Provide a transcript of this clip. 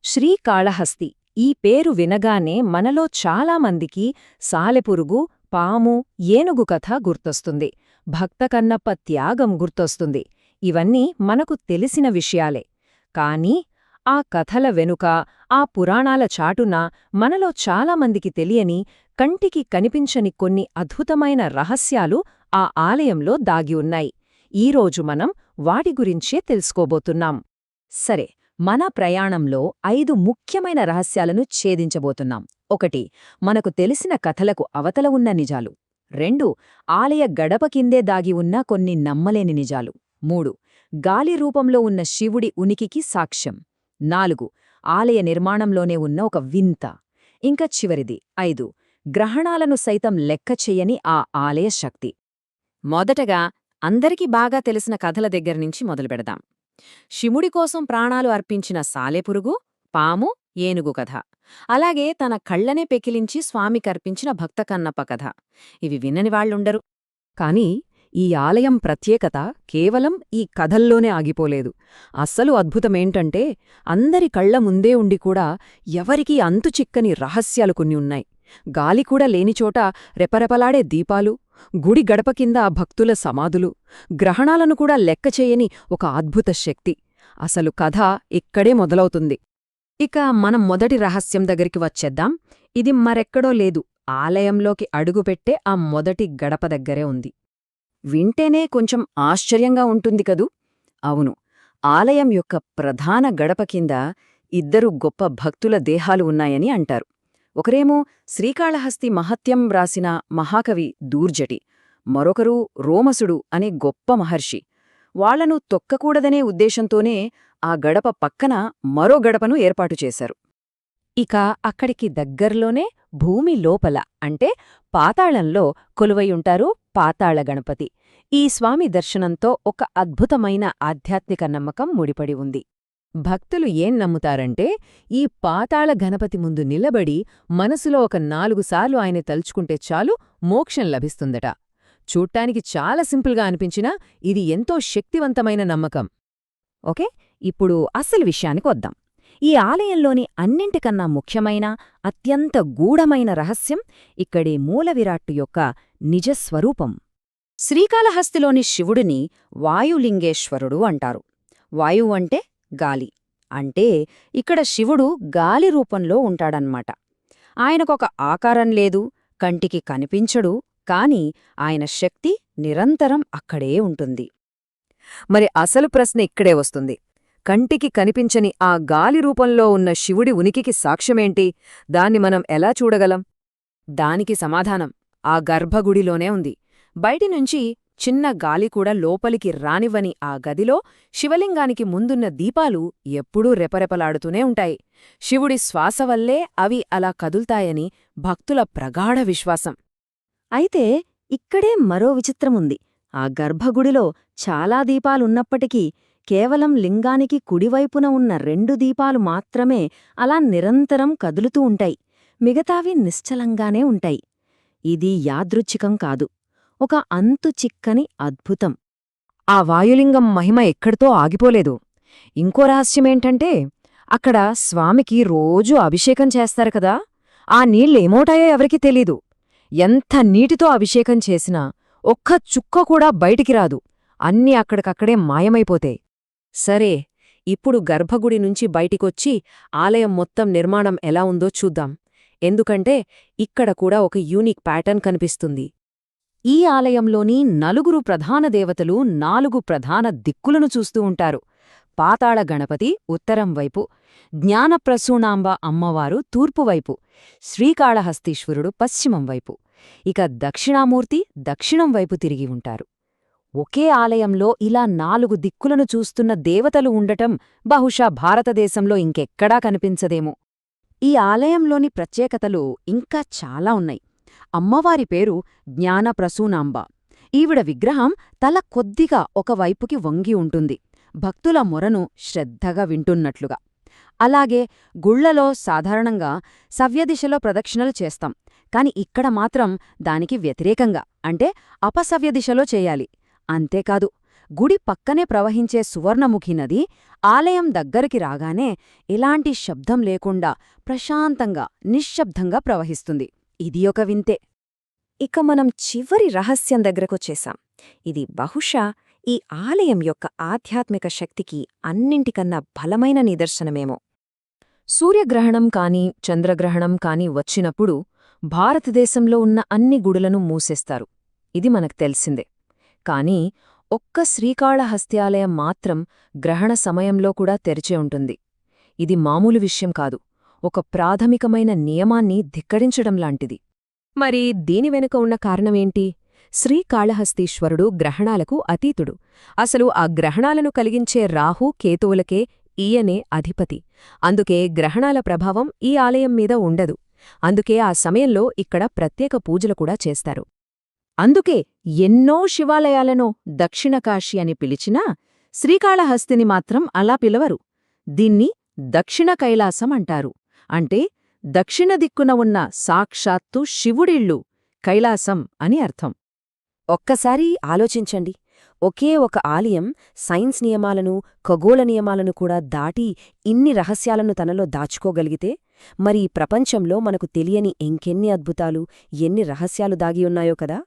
శ్రీకాళహస్తి ఈ పేరు వినగానే మనలో చాలామందికి సాలెపురుగు, పాము, ఏనుగు కథ గుర్తొస్తుంది. భక్త కన్నప్ప త్యాగం గుర్తొస్తుంది. ఇవన్నీ మనకు తెలిసిన విషయాలే. కానీ ఆ కథల వెనుక, ఆ పురాణాల చాటున మనలో చాలామందికి తెలియని, కంటికి కనిపించని కొన్ని అద్భుతమైన రహస్యాలు ఆ ఆలయంలో దాగి ఉన్నాయి. ఈరోజు మనం వాటి గురించే తెలుసుకోబోతున్నాం. సరే, మన ప్రయాణంలో 5 ముఖ్యమైన రహస్యాలను ఛేదించబోతున్నాం. 1. మనకు తెలిసిన కథలకు అవతల ఉన్న నిజాలు. 2. ఆలయ గడప కిందే దాగి ఉన్న కొన్ని నమ్మలేని నిజాలు. 3. గాలి రూపంలో ఉన్న శివుడి ఉనికికి సాక్ష్యం. 4. ఆలయ నిర్మాణంలోనే ఉన్న ఒక వింత. ఇంకా చివరిది 5. గ్రహణాలను సైతం లెక్క చెయ్యని ఆ ఆలయ శక్తి. మొదటగా అందరికీ బాగా తెలిసిన కథల దగ్గర్నుంచి మొదలుపెడదాం. శివుడి కోసం ప్రాణాలు అర్పించిన సాలెపురుగు, పాము, ఏనుగు కథ. అలాగే తన కళ్లనే పెకిలించి స్వామికర్పించిన భక్త కన్నప్ప కథ. ఇవి వినని వాళ్లుండరు. కాని ఈ ఆలయం ప్రత్యేకత కేవలం ఈ కథల్లోనే ఆగిపోలేదు. అస్సలు అద్భుతమేంటంటే అందరి కళ్ల ముందే ఉండి కూడా ఎవరికీ అంతుచిక్కని రహస్యాలు కొన్ని ఉన్నాయి. గాలికూడా లేనిచోట రెపరెపలాడే దీపాలు, గుడి గడప కింద భక్తుల సమాధులు, గ్రహణాలను కూడా లెక్కచేయని ఒక అద్భుత శక్తి. అసలు కథ ఇక్కడే మొదలవుతుంది. ఇక మనం మొదటి రహస్యం దగ్గరికి వచ్చేద్దాం. ఇది మరెక్కడో లేదు, ఆలయంలోకి అడుగుపెట్టే ఆ మొదటి గడప దగ్గరే ఉంది. వింటేనే కొంచెం ఆశ్చర్యంగా ఉంటుంది కదూ? అవును, ఆలయం యొక్క ప్రధాన గడప కింద 2 గొప్ప భక్తుల దేహాలు ఉన్నాయని అంటారు. ఒకరేమో శ్రీకాళహస్తి మహత్యం వ్రాసిన మహాకవి దూర్జటి, మరొకరు రోమసుడు అనే గొప్ప మహర్షి. వాళ్లను తొక్కకూడదనే ఉద్దేశంతోనే ఆ గడప పక్కన మరో గడపను ఏర్పాటు చేశారు. ఇక అక్కడికి దగ్గర్లోనే భూమి లోపల అంటే పాతాళంలో కొలువయుంటారు పాతాళ గణపతి. ఈ స్వామి దర్శనంతో ఒక అద్భుతమైన ఆధ్యాత్మిక నమ్మకం ముడిపడి ఉంది. భక్తులు ఏం నమ్ముతారంటే ఈ పాతాళ గణపతి ముందు నిలబడి మనసులో ఒక 4 సార్లు ఆయన తలుచుకుంటే చాలు మోక్షం లభిస్తుందట. చూడ్డానికి చాలా సింపుల్గా అనిపించినా ఇది ఎంతో శక్తివంతమైన నమ్మకం. ఓకే, ఇప్పుడు అసలు విషయానికొద్దాం. ఈ ఆలయంలోని అన్నింటికన్నా ముఖ్యమైన, అత్యంత గూఢమైన రహస్యం ఇక్కడి మూలవిరాట్టు యొక్క నిజస్వరూపం. శ్రీకాళహస్తిలోని శివుడిని వాయులింగేశ్వరుడు అంటారు. వాయువు అంటే గాలి. అంటే ఇక్కడ శివుడు గాలి రూపంలో ఉంటాడన్మాట. ఆయనకొక ఆకారం లేదు, కంటికి కనిపించడు, కాని ఆయన శక్తి నిరంతరం అక్కడే ఉంటుంది. మరి అసలు ప్రశ్న ఇక్కడే వస్తుంది. కంటికి కనిపించని ఆ గాలి రూపంలో ఉన్న శివుడి ఉనికికి సాక్ష్యమేంటి? దాన్ని మనం ఎలా చూడగలం? దానికి సమాధానం ఆ గర్భగుడిలోనే ఉంది. బయటినుంచి చిన్న గాలికూడా లోపలికి రానివ్వని ఆ గదిలో శివలింగానికి ముందున్న దీపాలు ఎప్పుడూ రెపరెపలాడుతూనే ఉంటాయి. శివుడి శ్వాసవల్లే అవి అలా కదుల్తాయని భక్తుల ప్రగాఢ విశ్వాసం. అయితే ఇక్కడే మరో విచిత్రముంది. ఆ గర్భగుడిలో చాలా దీపాలున్నప్పటికీ కేవలం లింగానికి కుడివైపున ఉన్న 2 దీపాలు మాత్రమే అలా నిరంతరం కదులుతూ ఉంటాయి. మిగతావి నిశ్చలంగానే ఉంటాయి. ఇది యాదృచ్ఛికం కాదు, ఒక అంతుచిక్కని అద్భుతం. ఆ వాయులింగం మహిమ ఎక్కడితో ఆగిపోలేదు. ఇంకో రహస్యమేంటంటే అక్కడ స్వామికి రోజూ అభిషేకం చేస్తారు కదా, ఆ నీళ్ళేమోటాయో ఎవరికీ తెలీదు. ఎంత నీటితో అభిషేకం చేసినా ఒక్క చుక్క కూడా బయటికి రాదు. అన్నీ అక్కడికక్కడే మాయమైపోతాయి. సరే, ఇప్పుడు గర్భగుడి నుంచి బయటికొచ్చి ఆలయం మొత్తం నిర్మాణం ఎలా ఉందో చూద్దాం. ఎందుకంటే ఇక్కడ కూడా ఒక యూనిక్ ప్యాటర్న్ కనిపిస్తుంది. ఈ ఆలయంలోని 4 ప్రధాన దేవతలు 4 ప్రధాన దిక్కులను చూస్తూ ఉంటారు. పాతాళ గణపతి ఉత్తరం వైపు, జ్ఞానప్రసూనాంబ అమ్మవారు తూర్పువైపు, శ్రీకాళహస్తీశ్వరుడు పశ్చిమం వైపు, ఇక దక్షిణామూర్తి దక్షిణం వైపు తిరిగి ఉంటారు. ఒకే ఆలయంలో ఇలా 4 దిక్కులను చూస్తున్న దేవతలు ఉండటం బహుశా భారతదేశంలో ఇంకెక్కడా కనిపించదేమో. ఈ ఆలయంలోని ప్రత్యేకతలు ఇంకా చాలా ఉన్నాయి. అమ్మవారి పేరు జ్ఞానప్రసూనాంబ. ఈవిడ విగ్రహం తల కొద్దిగా ఒకవైపుకి వంగి ఉంటుంది, భక్తుల మొరను శ్రద్ధగా వింటున్నట్లుగా. అలాగే గుళ్లలో సాధారణంగా సవ్యదిశలో ప్రదక్షిణలు చేస్తాం, కాని ఇక్కడ మాత్రం దానికి వ్యతిరేకంగా అంటే అపసవ్యదిశలో చేయాలి. అంతేకాదు, గుడి పక్కనే ప్రవహించే సువర్ణముఖి నది ఆలయం దగ్గరికి రాగానే ఎలాంటి శబ్దం లేకుండా ప్రశాంతంగా నిశ్శబ్దంగా ప్రవహిస్తుంది. ఇది ఒక వింతే. ఇక మనం చివరి రహస్యం దగ్గరకొచ్చేశాం. ఇది బహుశా ఈ ఆలయం యొక్క ఆధ్యాత్మిక శక్తికి అన్నింటికన్నా బలమైన నిదర్శనమేమో. సూర్యగ్రహణం కాని చంద్రగ్రహణం కాని వచ్చినప్పుడు భారతదేశంలో ఉన్న అన్ని గుడులను మూసేస్తారు. ఇది మనకు తెలిసిందే. కానీ ఒక్క శ్రీకాళహస్త్యాలయం మాత్రం గ్రహణ సమయంలో కూడా తెరిచే ఉంటుంది. ఇది మామూలు విషయం కాదు, ఒక ప్రాథమికమైన నియమాన్ని ధిక్కరించడం లాంటిది. మరి దీని వెనుక ఉన్న కారణమేంటి? శ్రీకాళహస్తీశ్వరుడు గ్రహణాలకు అతీతుడు. అసలు ఆ గ్రహణాలను కలిగించే రాహు కేతువులకే ఈయనే అధిపతి. అందుకే గ్రహణాల ప్రభావం ఈ ఆలయం మీద ఉండదు. అందుకే ఆ సమయంలో ఇక్కడ ప్రత్యేక పూజలు కూడా చేస్తారు. అందుకే ఎన్నో శివాలయాలను దక్షిణకాశి అని పిలిచినా శ్రీకాళహస్తిని మాత్రం అలా పిలవరు. దీన్ని దక్షిణ కైలాసం అంటారు. అంటే దక్షిణ దిక్కున ఉన్న సాక్షాత్తు శివుడిల్లు కైలాసం అని అర్థం. ఒక్కసారి ఆలోచించండి, ఒకే ఒక ఆలయం సైన్స్ నియమాలను, ఖగోళ నియమాలను కూడా దాటి ఇన్ని రహస్యాలను తనలో దాచుకోగలిగితే మరి ఈ ప్రపంచంలో మనకు తెలియని ఇంకెన్ని అద్భుతాలు, ఎన్ని రహస్యాలు దాగియున్నాయో కదా.